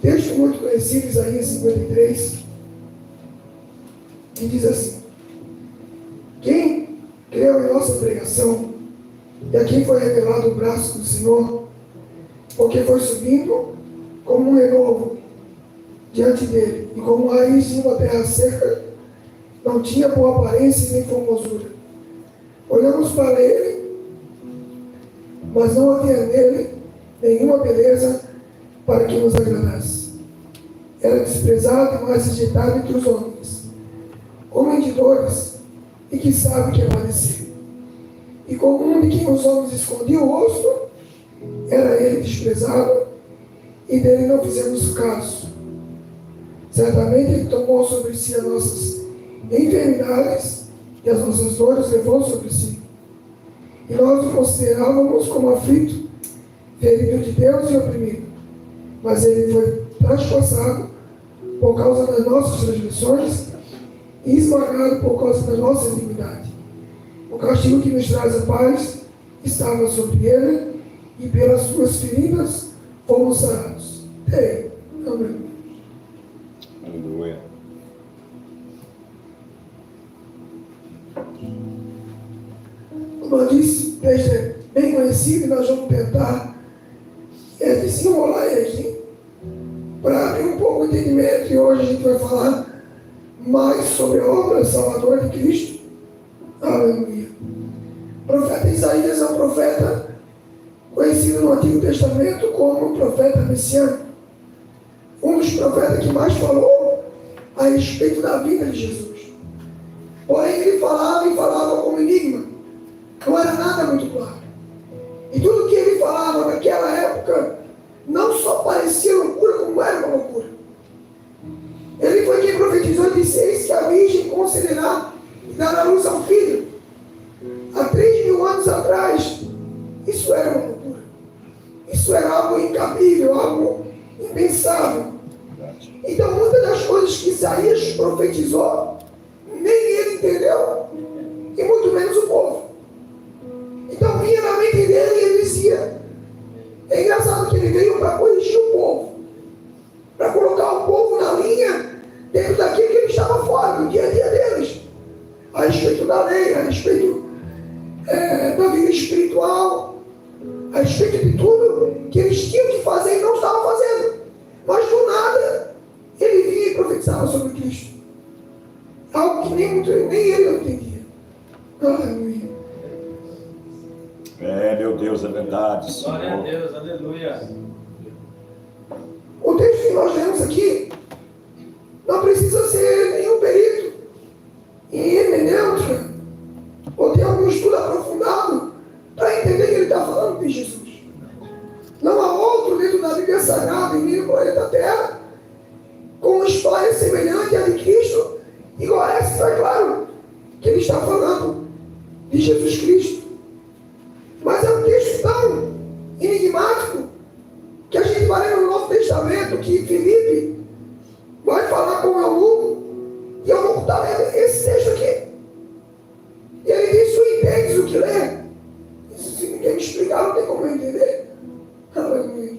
texto muito conhecido, Isaías 53, que diz assim: quem creu em nossa pregação e a quem foi revelado o braço do Senhor, porque foi subindo como um renovo diante dele, e como raiz de uma terra seca, não tinha boa aparência nem formosura. Olhamos para ele, mas não havia nele nenhuma beleza para que nos agradasse. Era desprezado e mais rejeitado entre os homens, homem de dores e que sabe que é padecer. E como um de quem os homens escondiam o rosto, era ele desprezado, e dele não fizemos caso. Certamente ele tomou sobre si as nossas enfermidades e as nossas dores levou sobre si. E nós o considerávamos como aflito, ferido de Deus e oprimido. Mas ele foi traspassado por causa das nossas transgressões e esmagado por causa da nossa iniquidade. O castigo que nos traz a paz estava sobre ele, e pelas suas feridas fomos sarados. Amém. Aleluia. Como eu disse, o texto é bem conhecido, e nós vamos tentar desenrolar ele aqui para abrir um pouco de entendimento. E hoje a gente vai falar mais sobre a obra salvadora de Cristo. Aleluia. O profeta Isaías é um profeta conhecido no Antigo Testamento como um profeta messiânico. Um dos profetas que mais falou a respeito da vida de Jesus. Porém, ele falava e falava como enigma. Não era nada muito claro. E tudo que ele falava naquela época não só parecia loucura, como era uma loucura. Ele foi quem profetizou e disse: eis que a virgem conceberá e dará luz ao filho. Há 3.000 anos atrás, isso era uma loucura. Isso era algo incabível, algo impensável. Então, muitas das coisas que Isaías profetizou, nem ele entendeu, e muito menos o povo. Então, vinha na mente dele e ele dizia. É engraçado que ele veio para corrigir o povo, para colocar o povo na linha dentro daquilo que ele estava fora, do dia a dia deles, a respeito da lei, a respeito da vida espiritual, a respeito de tudo que eles tinham que fazer e não estavam fazendo. Mas do nada, ele vinha e profetizava sobre Cristo. Algo que nem ele não entendia. Aleluia. Meu Deus, é verdade, Senhor. Glória a Deus, aleluia. O texto que nós lemos aqui não precisa ser nenhum perito em hermenêutica ou ter algum estudo aprofundado para entender que ele está falando de Jesus. Não há outro dentro da Bíblia Sagrada e nem no planeta Terra com uma história semelhante à de Cristo, igual a essa, é claro que ele está falando de Jesus Cristo. Mas é um texto tão enigmático que a gente vai ler no Novo Testamento que Filipe vai falar com o eunuco, e o eunuco está lendo esse texto aqui. E ele diz: tu entendes o que lê? Se ninguém me explicar, não tem como eu entender. Aleluia.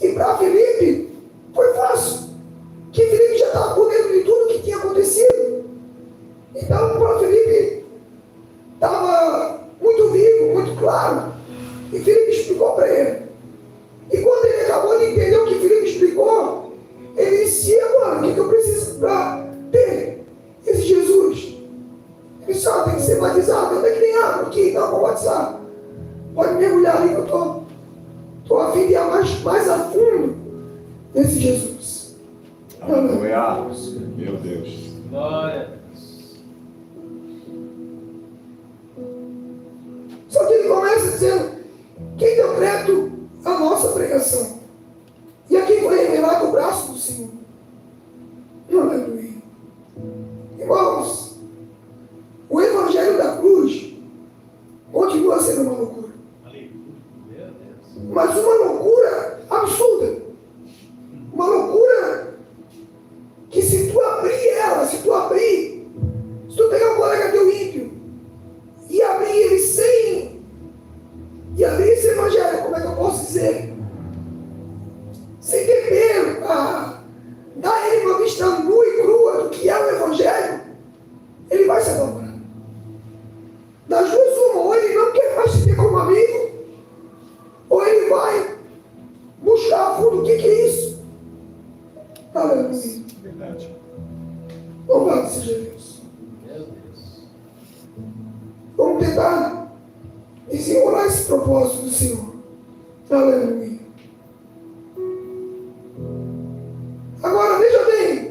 E para Filipe foi fácil, que Filipe já estava por dentro de tudo que tinha acontecido. Então, para Filipe estava muito vivo, muito claro. E Filipe explicou para ele. E quando ele acabou de entender o que Filipe explicou, ele disse: e agora? O que eu preciso para ter esse Jesus? Ele disse: tem que ser batizado. Não tem que nem água aqui, não vou batizar. Pode mergulhar ali que eu estou a fim de ir mais a fundo nesse Jesus. Aleluia. Meu Deus. Glória a Deus. Só que ele começa dizendo: quem deu crédito à nossa pregação? E a quem foi revelado o braço do Senhor? Aleluia. Irmãos, o Evangelho da Cruz continua sendo uma loucura. Mas uma loucura absurda. Uma loucura que se tu abrir, se tu pegar um colega teu ímpio e abrir ele e abrir esse evangelho, como é que eu posso dizer? Sem tempero, fundo o que é isso. Aleluia. Verdade. Louvado seja Deus. Meu Deus. Vamos tentar desenrolar esse propósito do Senhor. Aleluia. Agora, veja bem.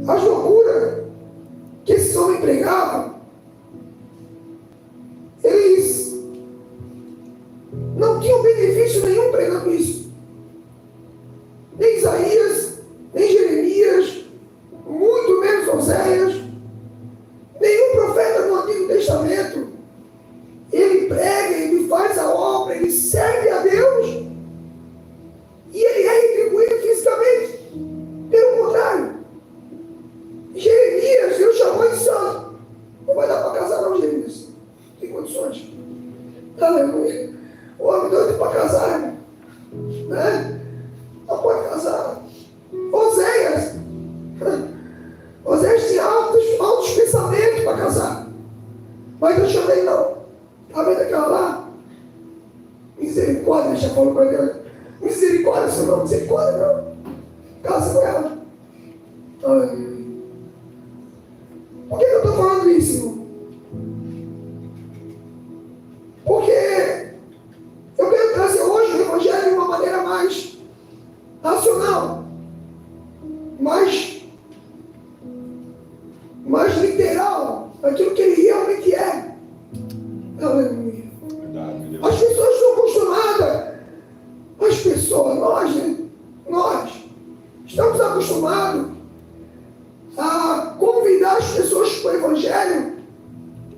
As loucuras que esses homens pregavam, eles não tinham benefício nenhum pregando isso. Nem Isaías, nem Jeremias, muito menos Oséias, nenhum profeta do Antigo Testamento. Ele prega, ele faz a obra, ele serve a Deus e ele é retribuído fisicamente. Pelo contrário, Jeremias, Deus chamou de santo. Não vai dar para casar não, Jeremias. Tem condições. Aleluia. O homem doido para casar, irmão. Né? Não pode casar. Oséias. Oséias tinha altos pensamentos para casar. Mas Deus chamei não. Está vendo aquela lá? Misericórdia, já falou para Deus. Misericórdia, Senhor, não. Misericórdia, não. Casa com ela. Aleluia. Por que eu estou falando isso, irmão? Porque eu quero trazer hoje o Evangelho de uma maneira mais racional, mais literal, aquilo que ele realmente é. Aleluia. Verdade, meu Deus. As pessoas estão acostumadas, nós, né? Nós estamos acostumados a convidar as pessoas para o Evangelho,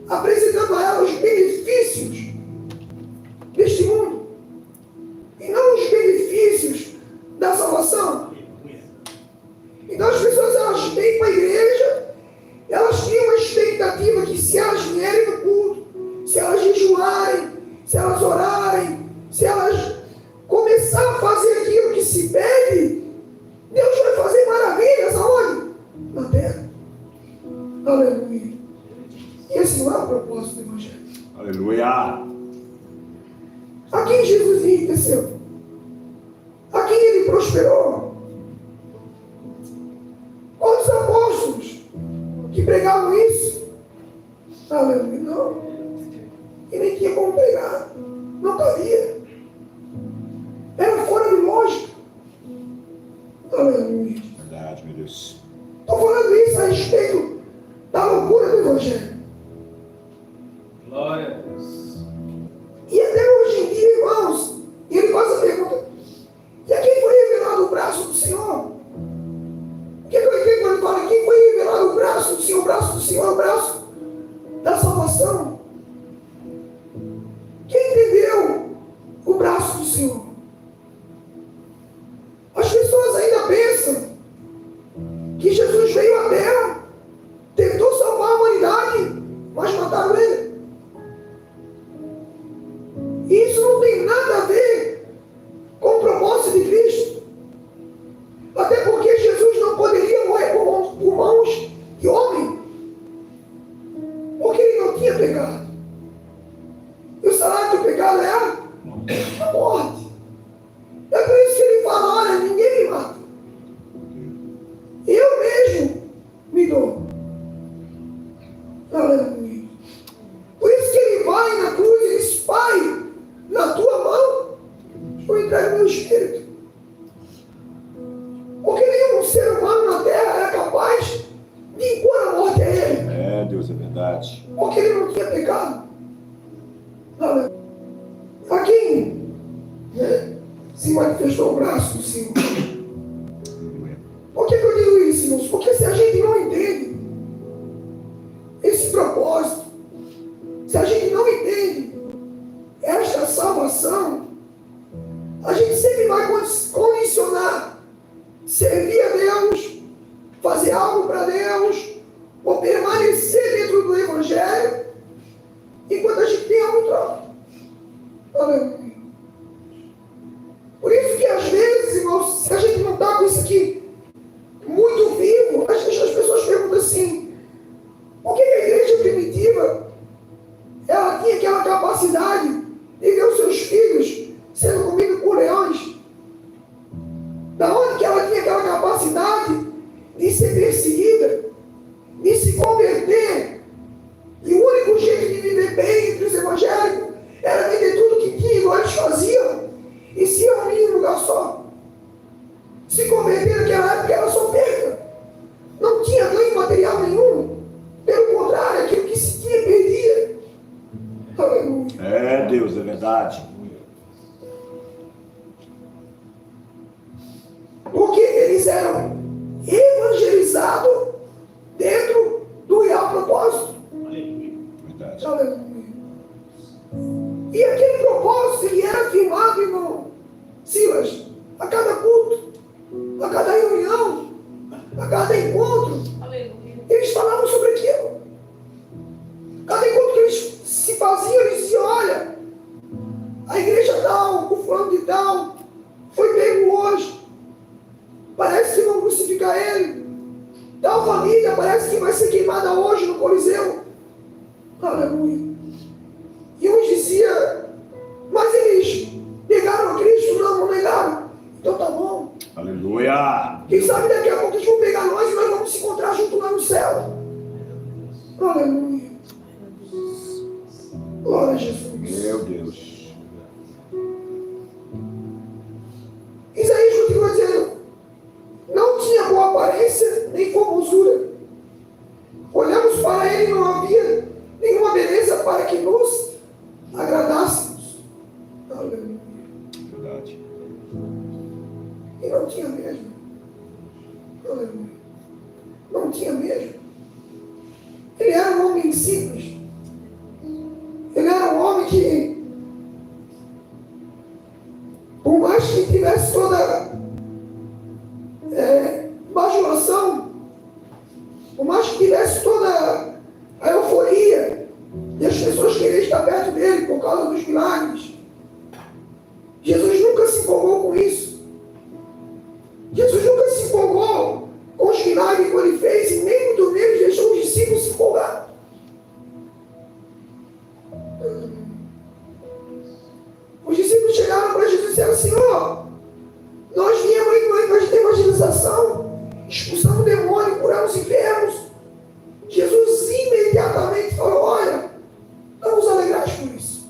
apresentando a elas os benefícios deste mundo e não os benefícios da salvação. Então as pessoas, elas vêm para a igreja, elas têm uma expectativa que se elas vierem no culto, se elas jejuarem, se elas orarem, se elas começarem a fazer aquilo que se pede, Deus vai fazer maravilhas aonde? Na terra. Aleluia. E esse não é o propósito do Evangelho. Aleluia. A quem Jesus enriqueceu? A quem ele prosperou? Qual os apóstolos que pregavam isso? Aleluia. Não. E nem tinha como pregar. Não cabia. Era fora de lógica. Aleluia. Verdade, meu Deus. Estou falando isso a respeito da loucura do Evangelho. Glória a Deus. E até hoje em dia, irmãos, ele faz a pergunta: e a quem foi revelado o braço do Senhor? Quando ele fala quem foi revelado o braço do Senhor é o braço da salvação. Quem entendeu o braço do Senhor? As pessoas ainda pensam que Jesus veio à terra, tentou salvar a humanidade, mas mataram ele. E isso não tem nada a ver com o propósito de Cristo. Até porque Jesus não poderia morrer por mãos de homem, porque ele não tinha pecado. E o salário do pecado é a morte. É por isso que ele fala: olha, ninguém me mata. Eu mesmo me dou. Aleluia. Por isso que ele vai na cruz e diz: Pai, na tua mão eu entrego meu espírito. Porque nenhum ser humano na terra era capaz de impor a morte a ele. É, Deus, é verdade. Porque ele não tinha pecado. Aleluia. A quem se manifestou o braço do Senhor? Por que eu digo isso, irmãos? Porque se a gente não entende esse propósito, se a gente não entende esta salvação, a gente sempre vai condicionar servir a Deus, fazer algo para Deus, ou permanecer dentro do Evangelho, enquanto a gente tem algo em troca. Aleluia. Por isso que às vezes, irmãos, se a gente não está com isso aqui muito vivo, as pessoas perguntam assim: por que a igreja primitiva ela tinha aquela capacidade Deus, é verdade. Porque eles eram evangelizados dentro do real propósito. Verdade. Aleluia. E aquele propósito, ele era firmado, irmão Silas, a cada culto, a cada reunião, a cada encontro. Eles falavam sobre aquilo. Cada encontro que eles se faziam, eles diziam: olha, a igreja tal, o fulano de tal, foi pego hoje. Parece que vão crucificar ele. Tal família parece que vai ser queimada hoje no Coliseu. Aleluia. E uns diziam: mas eles negaram a Cristo? Não negaram. Então tá bom. Aleluia. Quem sabe daqui a pouco eles vão pegar nós e nós vamos se encontrar junto lá no céu. Aleluia. Glória a Jesus. Meu Deus. Isaías continua dizendo: não tinha boa aparência nem formosura. Olhamos para ele e não havia nenhuma beleza para que nos agradássemos. Aleluia. Verdade. E não tinha mesmo. Aleluia. Não tinha mesmo. Ele era um homem simples. Ele era um homem que, por mais que tivesse toda bajulação, por mais que tivesse toda a euforia e as pessoas queriam estar perto dele por causa dos milagres, Jesus nunca se empolgou com isso. Jesus nunca se empolgou com os milagres que ele fez e nem muito menos deixou os discípulos se empolgar. Os discípulos chegaram para Jesus e disseram: Senhor, nós viemos aí de evangelização, expulsamos demônio, curamos enfermos. Jesus imediatamente falou: olha, não vos alegrais por isso.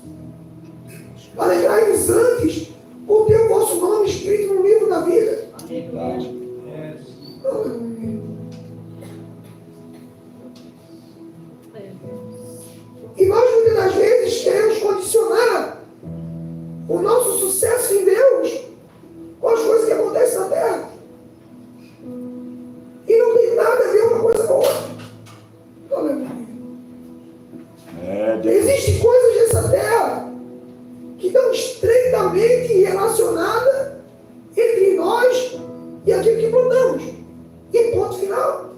Alegrai-vos antes por ter o vosso nome escrito no livro da vida. Verdade. Aleluia. E nós muitas das vezes queremos condicionar o nosso sucesso em Deus com as coisas que acontecem na terra. E não tem nada a ver uma coisa com a outra. Aleluia. Deus. Existem coisas nessa terra que estão estreitamente relacionadas entre nós e aquilo que plantamos. E ponto final.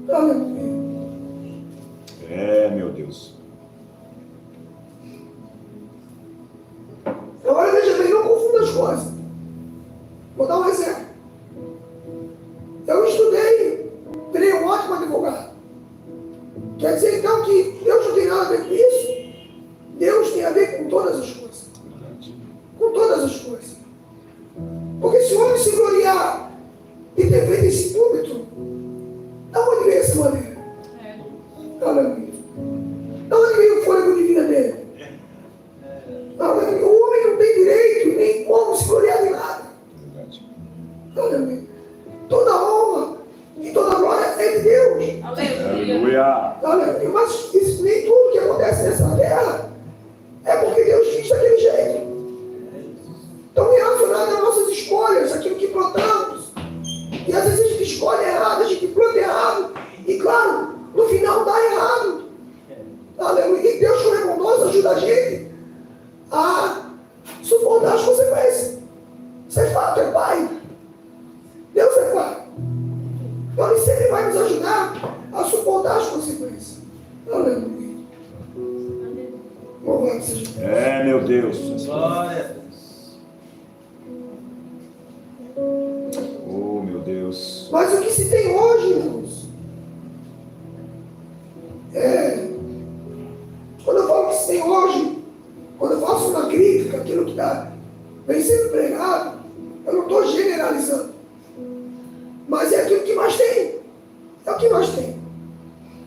Aleluia. Meu Deus. Agora veja bem, não confunda as coisas. Vou dar um exemplo. Eu estudei, virei um ótimo advogado. Quer dizer então que Deus não tem nada a ver com isso? Deus tem a ver com todas as coisas. Verdade. Com todas as coisas. Porque se o homem se gloriar de ter feito esse púlpito, da onde veio essa maneira? Aleluia. Da onde veio o fôlego de vida dele? Aleluia. O homem não tem direito nem como se gloriar de nada. Verdade. Aleluia. Toda honra e toda glória é de Deus. Aleluia. Aleluia. Mas isso, nem tudo que acontece nessa terra é porque Deus quis daquele jeito. Estão relacionadas às nossas escolhas, aquilo que plantamos. E às vezes a gente escolhe errado, a gente planta errado. E claro, no final dá errado. Aleluia. E Deus, como é bondoso, ajuda a gente a suportar as consequências. Isso é fato, é Pai. Deus é Pai. Então Ele sempre vai nos ajudar a suportar as consequências. Aleluia. Louvado seja Deus. Meu Deus. Glória. Oh, meu Deus. Mas o que se tem hoje, irmãos, quando eu falo que se tem hoje, quando eu faço uma crítica àquilo que vem sendo pregado, eu não estou generalizando. Mas é aquilo que mais tem. É o que mais tem.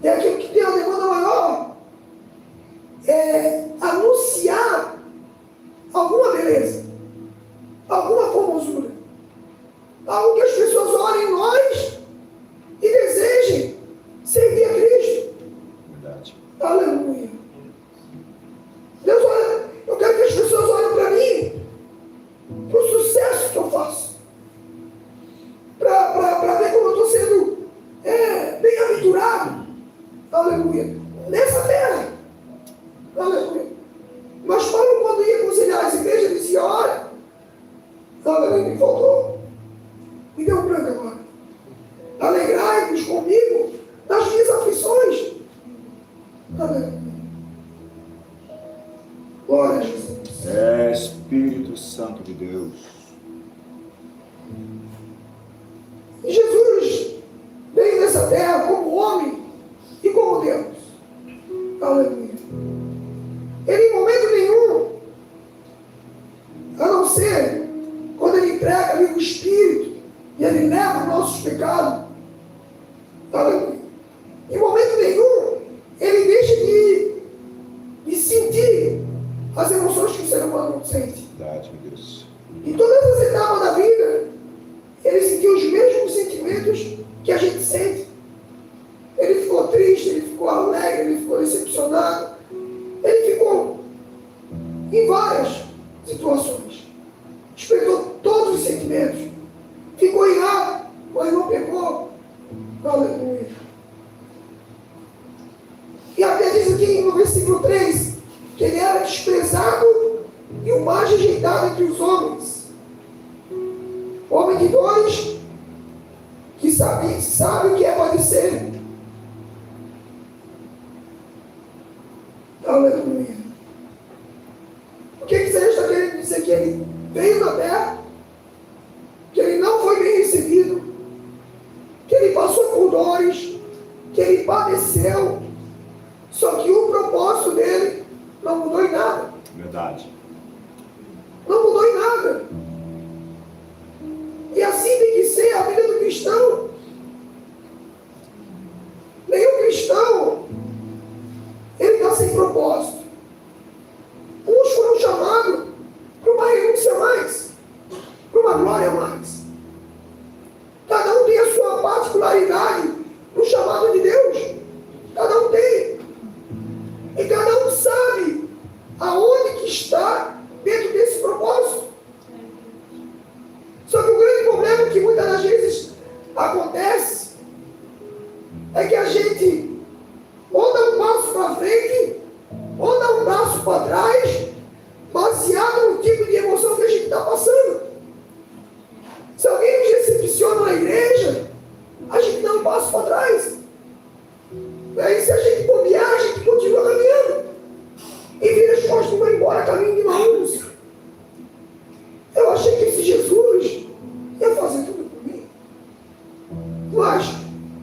É aquilo que tem a demanda maior. É anunciar alguma beleza, alguma formosura, algo que as pessoas olhem em nós e desejem servir a Cristo. Verdade. Aleluia. Deus, olha, eu igreja dizia, olha, aleluia, me faltou. Me deu um branco agora. Alegrai-vos comigo nas minhas aflições. Aleluia. Glória a Jesus. Espírito Santo de Deus. E Jesus veio nessa terra como homem e como Deus. Aleluia. Ele em momento nenhum, a não ser quando ele entrega ali o Espírito e ele leva os nossos pecados. Aleluia. Em momento nenhum, ele deixa de sentir as emoções que o ser humano sente. Verdade, meu Deus. Em todas as etapas da vida, ele sentiu os mesmos sentimentos que a gente sente. Ele ficou triste, ele ficou alegre, ele ficou decepcionado. Ele ficou em várias situações. Experimentou todos os sentimentos. Ficou irado, mas não pegou. Aleluia. E até diz aqui no versículo 3, que ele era desprezado e o mais rejeitado entre os homens. Homem de dores, que sabe o que é padecer. Aleluia. O que Isaías está querendo dizer? Que ele veio na terra, que ele não foi bem recebido, que ele passou por dores, que ele padeceu, só que o propósito dele não mudou em nada. Verdade. Não mudou em nada. E assim tem que ser a vida do cristão. Nenhum cristão, ele está sem propósito. Uns foram chamados para uma renúncia a mais, para uma glória a mais. Cada um tem a sua particularidade no chamado de Deus. Cada um tem. E cada um sabe aonde que está dentro desse propósito. Só que o grande problema que muitas das vezes acontece é que a gente ou dá um passo para frente ou dá um passo para trás, baseado no tipo de emoção que a gente está passando. Se alguém nos decepciona na igreja, a gente dá um passo para trás. Aí se a gente bobear, a gente continua caminhando e vira as costas e vai embora caminho de Maús. Eu achei que esse Jesus ia fazer tudo por mim. Mas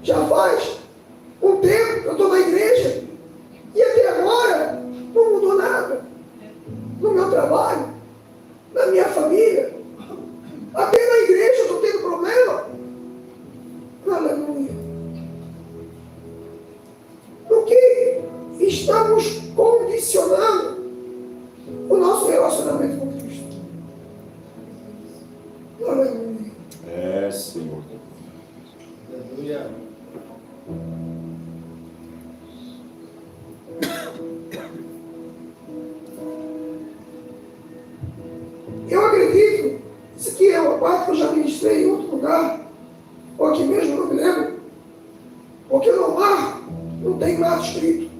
já faz um tempo que eu estou na igreja e até agora não mudou nada. No meu trabalho, na minha família, até na igreja eu estou tendo problema. Aleluia. No que estamos condicionando o nosso relacionamento com Cristo. Aleluia. Senhor. Aleluia. Eu acredito, isso aqui é uma parte que eu já ministrei em outro lugar, ou aqui mesmo, não me lembro, porque no mar não tem nada escrito.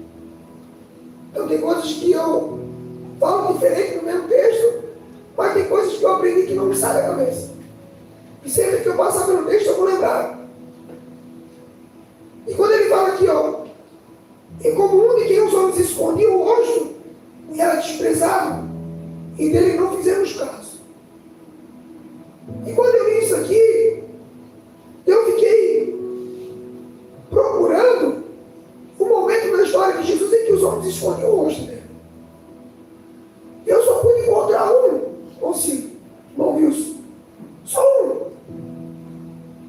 Então tem coisas que eu falo diferente no mesmo texto, mas tem coisas que eu aprendi que não me saem da cabeça. E sempre que eu passar pelo texto eu vou lembrar. E quando ele fala aqui, ó, em comum de quem os homens escondiam o rosto e era desprezado, e dele não fizemos caso. E quando eu li isso aqui, eu fiquei procurando o momento na história de Jesus em que os homens escondiam o rosto dele. Eu só pude encontrar um, ou sim, irmão Wilson, só um.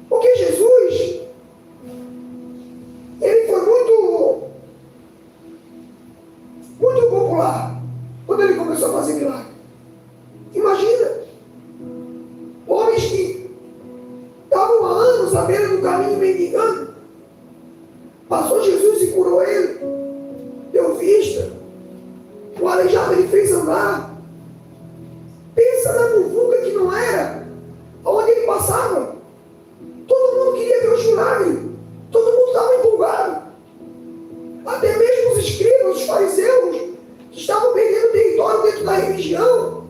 Porque Jesus, ele foi muito popular quando ele começou a fazer milagre. Imagina, homens que estavam há anos à beira do caminho mendigando, passou Jesus e curou ele, deu vista, o aleijado ele fez andar. Pensa na muvuca que não era, aonde ele passava. Todo mundo queria ver os milagres, todo mundo estava empolgado. Até mesmo os escribas, os fariseus, que estavam perdendo território dentro da religião,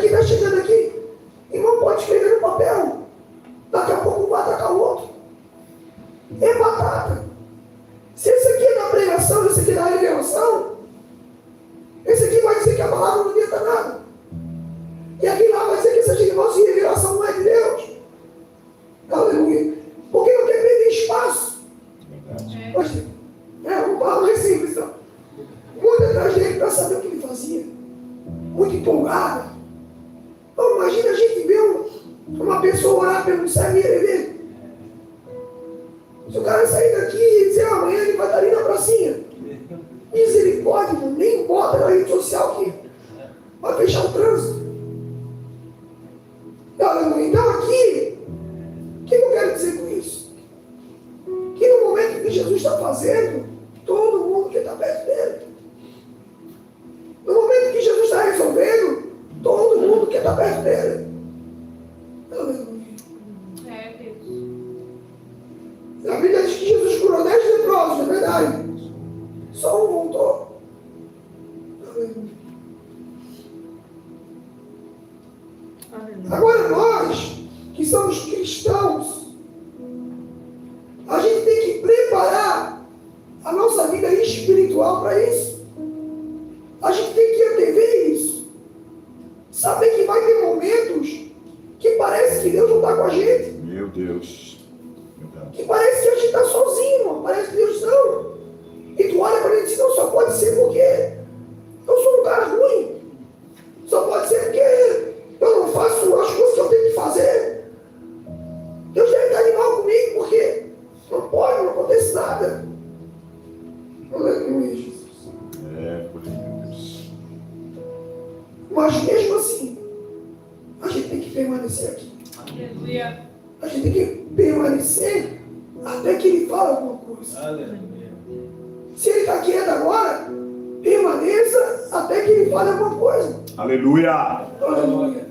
aqui, está chegando aqui. Irmão, pode escrever no papel. Daqui a pouco vai atacar o outro. É batata. Se esse aqui é da pregação, esse aqui é da revelação, esse aqui vai dizer que a palavra não adianta nada. E aqui lá vai dizer que esse negócio de revelação não é de Deus. Aleluia. Porque não quer perder espaço. Verdade. Vamos falar mais simples, então. Muito atrás dele para saber o que ele fazia. Muito empolgada. Então, imagina a gente ver uma pessoa orar pelo céu e ele ver. Se o cara sair daqui e dizer amanhã ele vai estar ali na pracinha. Misericórdia, irmão, nem bota na rede social aqui. Vai fechar o trânsito. Então aqui, o que eu quero dizer com isso? Que no momento que Jesus está fazendo, todo mundo quer estar perto dele. No momento que Jesus está resolvendo, todo mundo quer estar perto dele. Aleluia. A Bíblia diz que Jesus curou 10 leprosos, é verdade. Só um voltou. Aleluia. Agora nós, que somos cristãos, a gente tem que preparar a nossa vida espiritual para isso. A gente tem que antever isso. Saber que vai ter momentos que parece que Deus não está com a gente. Meu Deus. Verdade. Que parece que a gente está sozinho, irmão. Parece que Deus não. E tu olha para ele e diz, não, só pode ser porque eu sou um cara ruim. Só pode ser porque eu não faço as coisas que eu tenho que fazer. Deus deve estar de mal comigo, porque não pode, não acontece nada. Aleluia, Jesus. Por Deus. Mas mesmo assim, a gente tem que permanecer aqui. Aleluia. A gente tem que permanecer até que ele fale alguma coisa. Aleluia. Se ele está quieto agora, permaneça até que ele fale alguma coisa. Aleluia. Aleluia.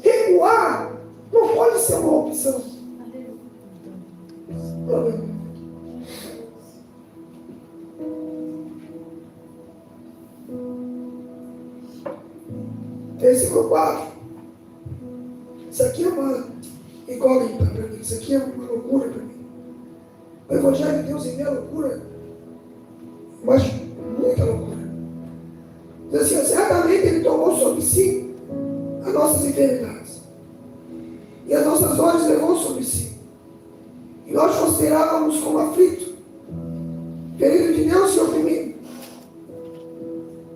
Recuar não pode ser uma opção. Aleluia. Versículo 4. Isso aqui é uma incógnita para mim. Isso aqui é uma loucura para mim. O Evangelho de Deus em mim é loucura, mas muita loucura. Diz assim, certamente Ele tomou sobre si as nossas enfermidades e as nossas dores levou sobre si. E nós considerávamos como aflito, ferido de Deus e oprimido.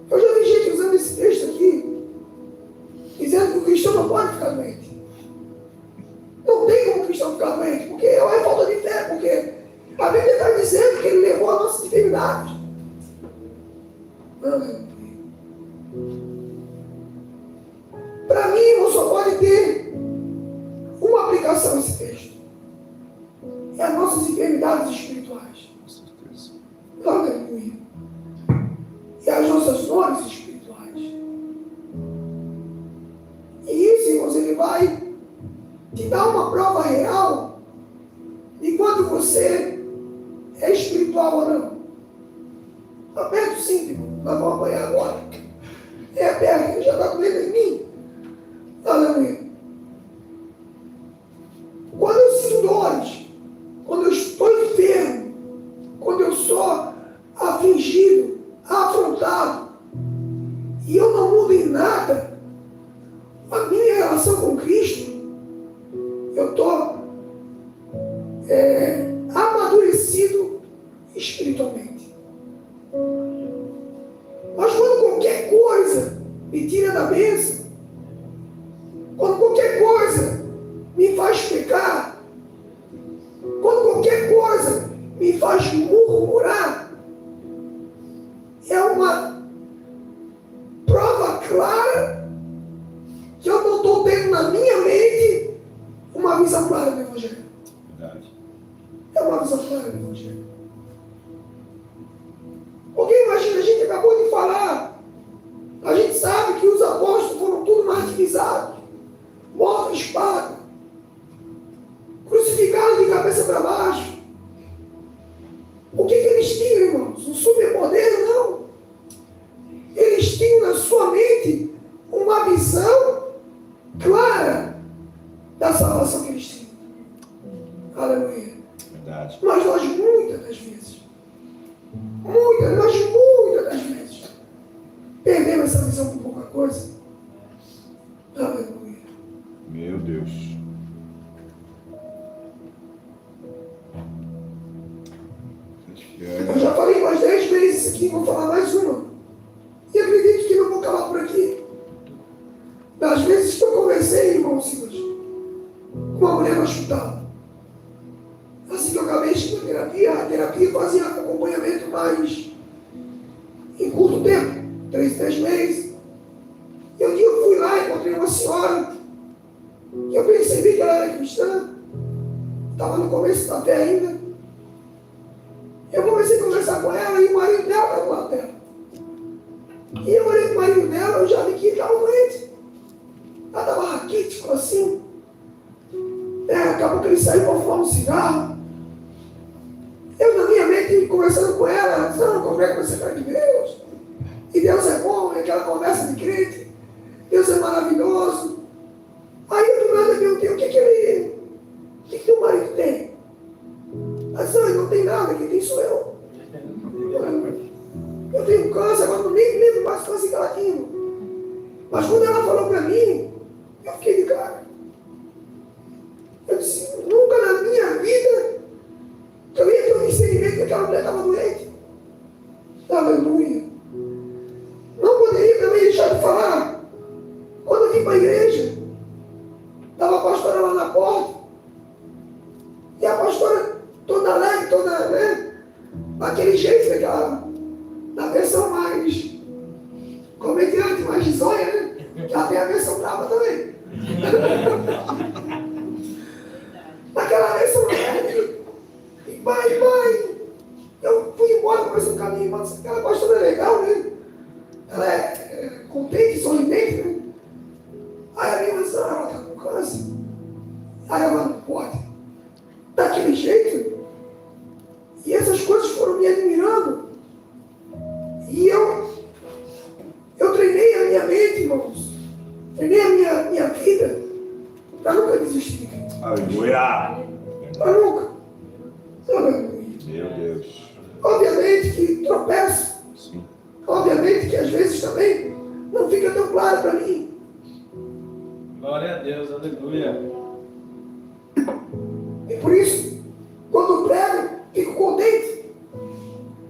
Eu já vi gente usando esse texto aqui, dizendo que o cristão não pode ficar doente. Não tem como o cristão ficar doente, porque é falta de fé, porque a Bíblia está dizendo que Ele levou as nossas enfermidades. Para mim, irmão, só pode ter uma aplicação esse texto. É as nossas enfermidades espirituais. Com certeza. Aleluia. E as nossas dores espirituais. E isso, irmãos, ele vai te dar uma prova real de quanto você é espiritual ou não. Aperta o cinto, irmão. Nós vamos apanhar agora. É aperta, ele já está com medo em mim. Aleluia. Quando eu sinto dores, quando eu estou enfermo, quando eu sou afligido, afrontado, e eu não mudo em nada, a minha relação com Cristo, eu estou amadurecido espiritualmente. Mas quando qualquer coisa me tira da bênção, quando qualquer coisa me faz pecar, quando qualquer coisa me faz murmurar, é uma prova clara que eu não estou tendo na minha mente uma visão clara do Evangelho. Verdade. É uma visão clara do Evangelho. Porque imagina, a gente acabou de falar, a gente sabe que os apóstolos foram tudo martirizados, mortos de espada, crucificados de cabeça para baixo. O que eles tinham, irmãos? Um superpoder? Não. Eles tinham na sua mente uma visão coração por pouca coisa. Aleluia. Meu Deus. Eu já falei mais 10 vezes aqui, vou falar mais uma. E acredito que não vou calar por aqui. Das vezes que eu conversei, irmão Silas, com uma mulher no hospital. Assim que eu acabei de a terapia fazia acompanhamento mais em curto tempo, 3 meses. E um dia eu fui lá e encontrei uma senhora, que eu percebi que ela era cristã, estava no começo da fé ainda. Eu comecei a conversar com ela e o marido dela estava do lado dela. E eu olhei para o marido dela, eu já vi que estava doente. Ela estava raquítico assim. Acabou que ele saiu para fumar um cigarro. Eu, na minha mente, conversando com ela disse, como é que você vai de Deus? E Deus é bom, aquela conversa de crente. Deus é maravilhoso. Aí eu do nada perguntei, o que o marido tem? Ela disse, não tem nada, quem tem sou eu. Eu tenho câncer, agora não nem lembro mais câncer que ela tinha. Mas quando ela falou para mim, eu fiquei de cara. Eu disse, nunca na minha vida eu ia ter um discernimento que aquela mulher estava doente. Aleluia. Não poderia também deixar de falar. Quando eu vim para a igreja, estava a pastora lá na porta. E a pastora toda alegre, toda, daquele jeito, na versão mais comediante, mais risonha, Já tem a versão brava também. Naquela versão vai. Eu fui embora com esse caminho, mas aquela pastora é legal, né? Ela é contente, sorridente, né? Aí a minha disse, ela está com câncer. Aí ela não pode. Daquele jeito. E essas coisas foram me admirando. E eu treinei a minha mente, irmãos. Treinei a minha vida para nunca desistir. Aleluia! Para nunca. Aleluia. Meu Deus. Obviamente que tropeço. Sim. Obviamente que às vezes também não fica tão claro para mim. Glória a Deus, aleluia. E por isso, quando eu prego, fico contente.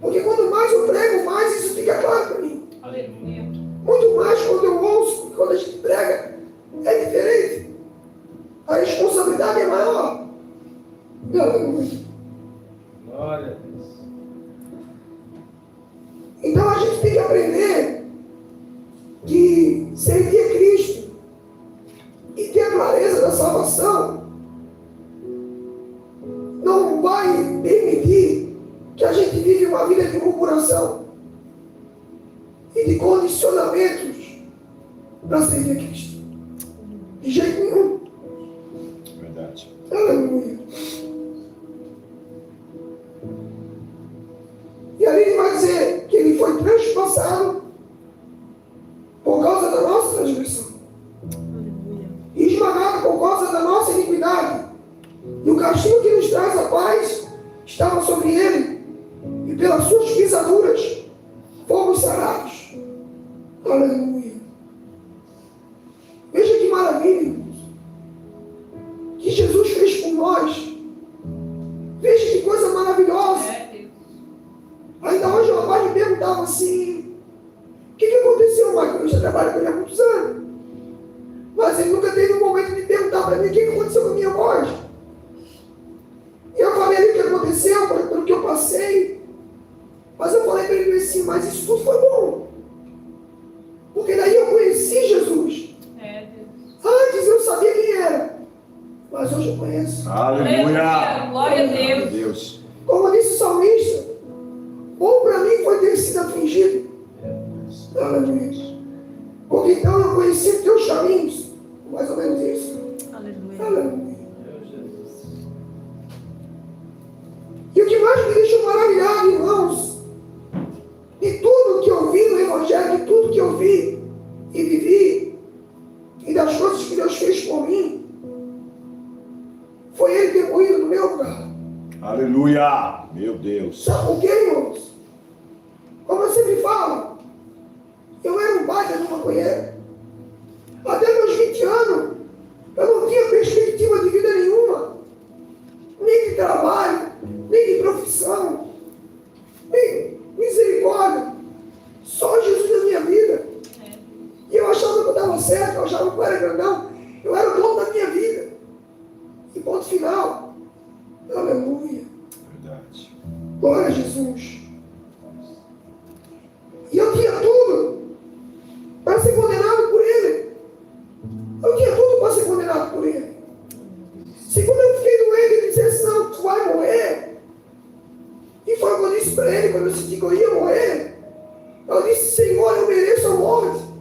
Porque quando mais eu prego, mais isso fica claro para mim. Aleluia. Muito mais quando eu ouço, porque quando a gente prega, é diferente. A responsabilidade é maior. Aleluia. Glória a Deus. Então a gente tem que aprender que servir a Cristo e ter a clareza da salvação não vai permitir que a gente vive uma vida de murmuração e de condicionamentos para servir a Cristo. De jeito nenhum. Verdade. Aleluia. E ali ele vai dizer que ele foi transpassado por causa da nossa transgressão. E esmagado por causa da nossa iniquidade. E o castigo que nos traz a paz estava sobre ele. E pelas suas pisaduras fomos sarados. Aleluia. Veja que maravilha, irmãos. Que Jesus fez por nós. Veja que coisa maravilhosa. Ainda hoje o rapaz me perguntava assim, o que aconteceu, Michael? Eu já trabalho com ele há muitos anos. Mas ele nunca teve um momento de me perguntar para mim o que aconteceu com a minha voz. E eu falei o que aconteceu, pelo que eu passei. Mas eu falei para ele assim, mas isso tudo foi bom. Porque daí eu conheci Jesus. Antes eu sabia quem era. Mas hoje eu conheço. Aleluia! Glória a Meu Deus. Deus. Como disse o salmista, bom para mim foi ter sido afligido. Aleluia. Porque então eu conheci os teus caminhos. Mais ou menos isso. Aleluia. Aleluia. Meu Jesus. E o que mais me deixa maravilhado, irmãos, de tudo que eu vi no Evangelho, de tudo que eu vi e vivi, e das coisas que Deus fez por mim, foi Ele ter morrido no meu lugar. Aleluia! Meu Deus. Sabe por quê, irmãos? Como eu sempre falo, eu era um baita merda do maconheiro. Até meus 20 anos, eu não tinha perspectiva de vida nenhuma. Nem de trabalho, nem de profissão, nem misericórdia. Só Jesus na minha vida. E eu achava que eu estava certo, eu achava que eu era grandão. Eu era o dono da minha vida. E ponto final. Aleluia. Verdade. Glória a Jesus. E eu tinha tudo para ser condenado por ele. Eu tinha tudo para ser condenado por ele. Se quando eu fiquei doente, ele dissesse, não, tu vai morrer. E foi o que eu disse para ele, quando eu senti que eu ia morrer. Eu disse, Senhor, eu mereço a morte.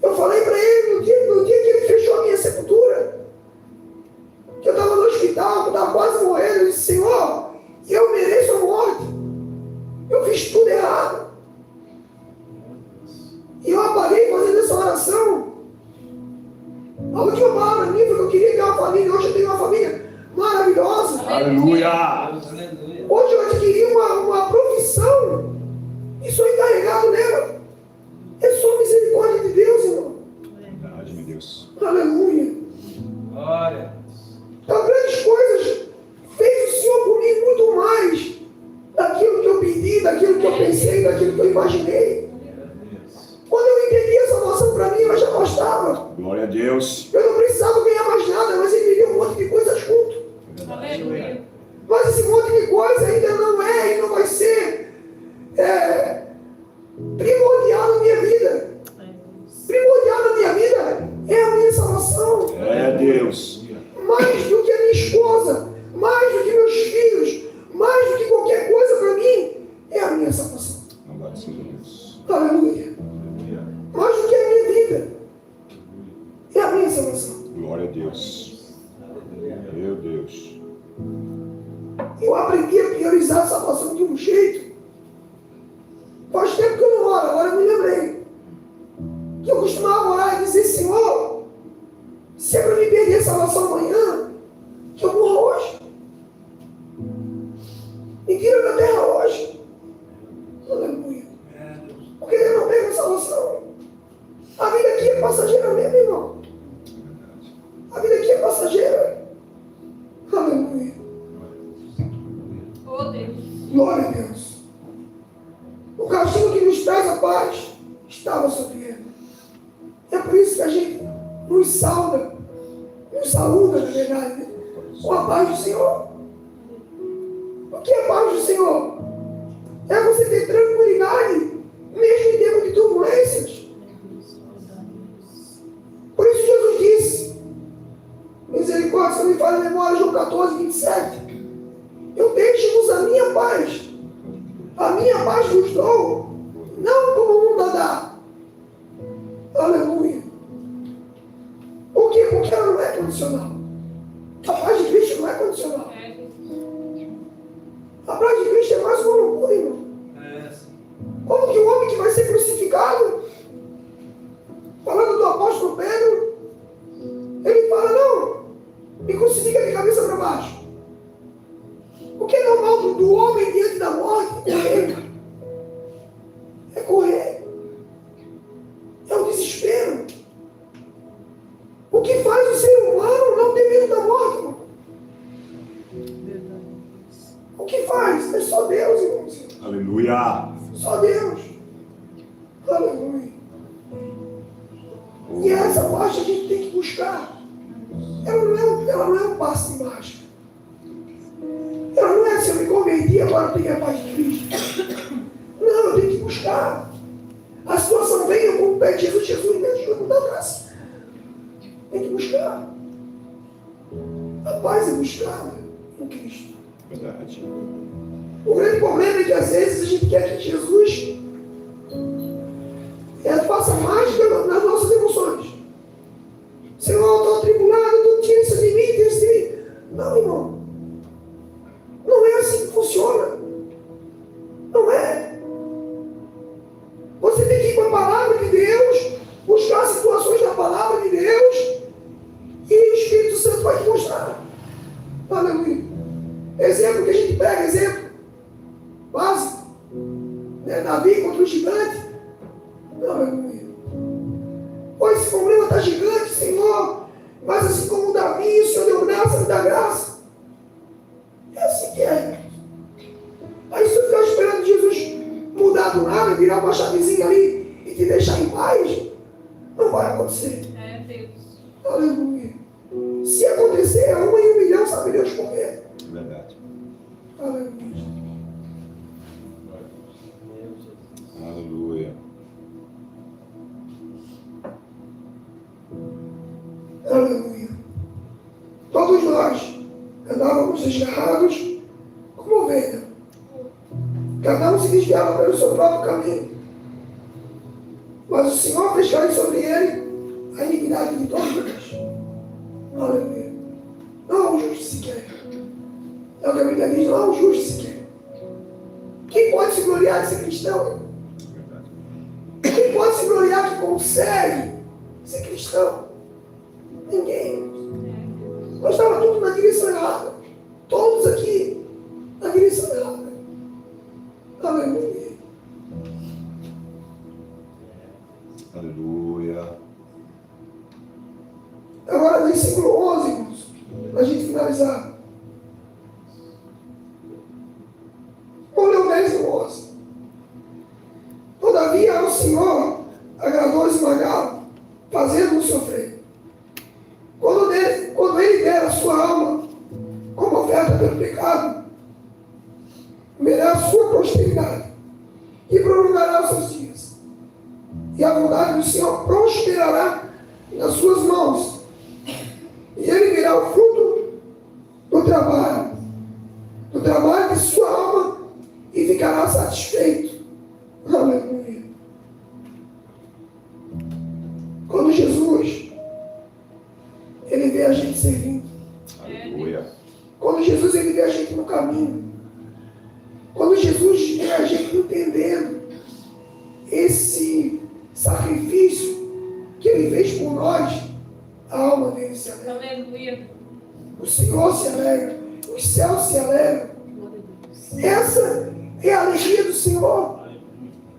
Eu falei para ele no dia que ele fechou a minha sepultura, que eu estava no hospital, que eu estava quase morrendo. Eu disse, Senhor, eu mereço a morte. Eu fiz tudo errado. E eu apaguei fazendo essa oração. A última palavra minha foi que eu queria ter uma família. Hoje eu tenho uma família maravilhosa. Aleluia. Hoje eu adquiri uma profissão e sou encarregado nela. É só misericórdia de Deus, irmão. Verdade, meu Deus. Aleluia. Glória. Então, grandes coisas fez o Senhor por mim muito mais daquilo que eu pedi, daquilo que eu pensei, daquilo que eu imaginei. Quando eu entendi a salvação para mim, eu já gostava. Glória a Deus. Eu não precisava ganhar mais nada, mas ele me deu um monte de coisa junto. Aleluia. Mas esse monte de coisa ainda não é e não vai ser primordial na minha vida. Primordial na minha vida é a minha salvação. Glória a Deus. Mais do que a minha esposa, mais do que meus filhos, mais do que qualquer coisa para mim, é a minha salvação. Louvado seja Deus. Aleluia. Aleluia. Mais do que a minha vida, é a minha salvação. Glória a Deus. Meu Deus. Eu aprendi a priorizar a salvação de um jeito. Faz tempo que eu não oro, agora eu me lembrei. Que eu costumava orar e dizer, Senhor, se é para me perder a salvação amanhã, que eu morra hoje. Me tira da terra hoje. Aleluia. Porque eu não pego a salvação. A vida aqui é passageira mesmo, irmão. A vida aqui é passageira. Aleluia. Oh, Deus. Glória a Deus. O castigo que nos traz a paz estava sobre ele. É por isso que a gente nos saúda, na verdade, né? Com a paz do Senhor. O que é a paz do Senhor? É você ter tranquilidade, mesmo em tempo de turbulências. Por isso Jesus disse, misericórdia, se não me falha a memória, João 14, 27. Eu deixo-vos a minha paz. A minha paz vos dou, não como o mundo dá. Aleluia. Por quê? Porque ela não é condicional. A paz de Cristo não é condicional. A paz de Cristo é mais uma loucura, irmão. Como que o homem que vai ser crucificado, falando do apóstolo Pedro, ele fala, não, me crucifica de cabeça para baixo. O que é normal do homem diante da morte? Correr. É correr. É o desespero. O que faz o ser humano não ter medo da morte, irmão? O que faz? É só Deus, irmãos. Aleluia. Só Deus. Aleluia. E essa parte a gente tem que buscar. Ela não é um passo de mágica. Ela não é se eu me converti, agora eu tenho a paz de Cristo. Não, eu tenho que buscar. A situação vem, eu vou perto de Jesus, Jesus me ajuda, não dá graça. Tem que buscar. A paz é buscar em Cristo. Verdade. O grande problema é que às vezes a gente quer que Jesus faça mágica nas nossas emoções. Senhor, eu estou atribulado, tu tira isso de mim, tira isso de mim. Não, irmão. Não é assim que funciona. Não é. Você tem que ir para a palavra de Deus, buscar situações da palavra de Deus, e o Espírito Santo vai te mostrar. Aleluia. Exemplo que a gente pega, exemplo básico. Davi contra o gigante. Aleluia. Pois esse problema está gigante, Senhor. Mas assim como Davi, o Senhor deu graça, me dá graça. É assim que é. Aí se tu ficar esperando Jesus mudar do nada, virar uma chavezinha ali e te deixar em paz, não vai acontecer. É, Deus. Aleluia. Se acontecer, é 1 em 1 milhão, sabe Deus por quê? Verdade. Aleluia. Aleluia. Aleluia. Todos nós andávamos desgarrados como ovelha. Cada um se desviava pelo seu próprio caminho. Mas o Senhor fez cair sobre ele a iniquidade de todos nós. Aleluia. Não há um justo sequer. É o que a Bíblia diz, não há um justo sequer. Quem pode se gloriar de ser cristão? Quem pode se gloriar que consegue ser cristão? Ninguém. Nós estávamos todos na direção errada. Todos aqui na direção errada. Aleluia. Aleluia. Agora, no versículo 11, irmãos, para a gente finalizar. Vamos ler o 10 e o 11. Todavia, ao Senhor agradou esmagá-lo, fazendo-o sofrer. Quando ele der a sua alma como oferta pelo pecado, verá a sua prosperidade e prolongará os seus dias. E a bondade do Senhor prosperará nas suas mãos. E ele verá o fruto do trabalho de sua alma e ficará satisfeito. Aleluia. Quando Jesus, ele vê a gente servindo. Aleluia. Quando Jesus, ele vê a gente no caminho. Quando Jesus vê a gente entendendo esse sacrifício que ele fez por nós, a alma dele se alegra. Aleluia. O Senhor se alegra. Os céus se alegram. Essa é a alegria do Senhor.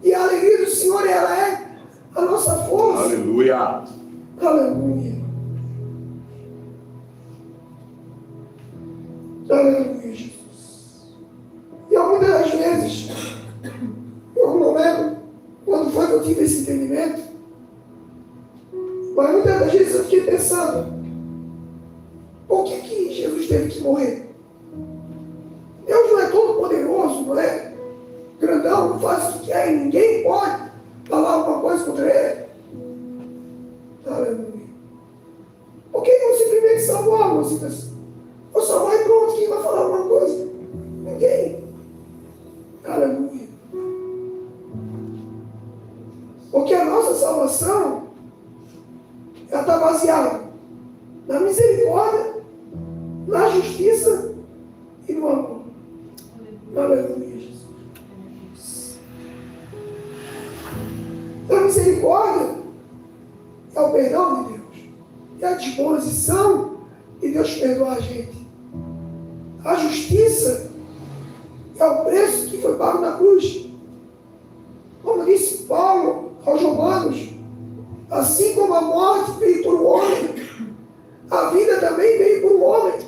E a alegria do Senhor, ela é a nossa força. Aleluia. Aleluia. Aleluia, Jesus. E muitas das vezes, em algum momento, quando foi que eu tive esse entendimento, mas muitas das vezes eu fiquei pensando, por que Jesus teve que morrer? Deus não é todo poderoso, não é grandão, não faz o que quer e ninguém pode falar alguma coisa contra ele. Aleluia. Por que não simplesmente salvou a música? Ou salvar e pronto, quem vai falar alguma coisa? Ninguém. Aleluia. Porque a nossa salvação, ela está baseada na misericórdia, na justiça e no amor. Aleluia, Jesus. A misericórdia é o perdão de Deus. É a disposição de Deus perdoar a gente. A justiça é o preço que foi pago na cruz. Como disse Paulo aos Romanos, assim como a morte veio por um homem, a vida também veio por um homem.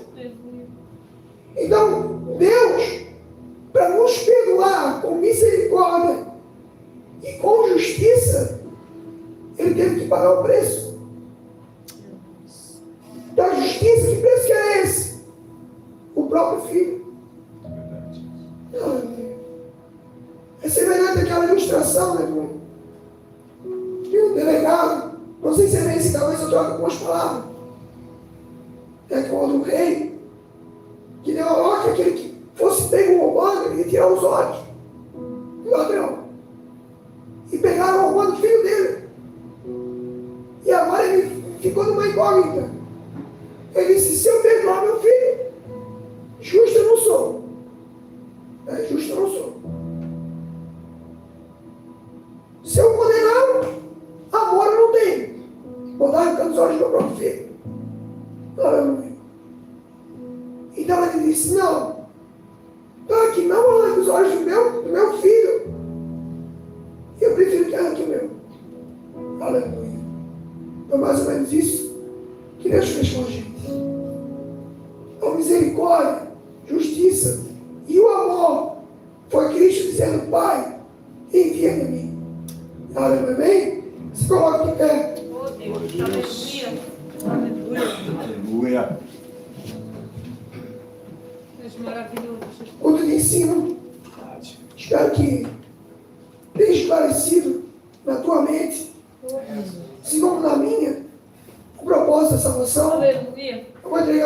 Então, Deus, para nos perdoar com misericórdia e com justiça, Ele teve que pagar o preço. Da justiça, que preço que é esse? O próprio Filho. É semelhante àquela ilustração, né, irmão? De um delegado, não sei se é esse, talvez eu troque algumas palavras. É quando o rei, que deu a ordem que aquele que fosse pego roubando, ele ia tirar os olhos do ladrão. E pegaram roubando o filho dele. E agora ele ficou numa incógnita. Ele disse, se eu perdoar meu filho, justo eu não sou. Justo eu não sou. Se eu condenar, amor eu não tenho. Vou dar arrancando os olhos do meu próprio filho. Aleluia. Então ele disse, não. Para que não arranque os olhos do meu filho, eu prefiro que arranque o meu. Aleluia. Foi mais ou menos isso que Deus fez com a gente. A misericórdia, justiça e o amor foi Cristo dizendo: Pai, envia-me a mim. Aleluia. Amém? Se coloque em pé. Oh, Deus. Aleluia. Aleluia. Deus maravilhoso. Culto de ensino. Espero que tenha esclarecido na tua mente, assim como na minha, o propósito da salvação. Aleluia. Eu vou entregar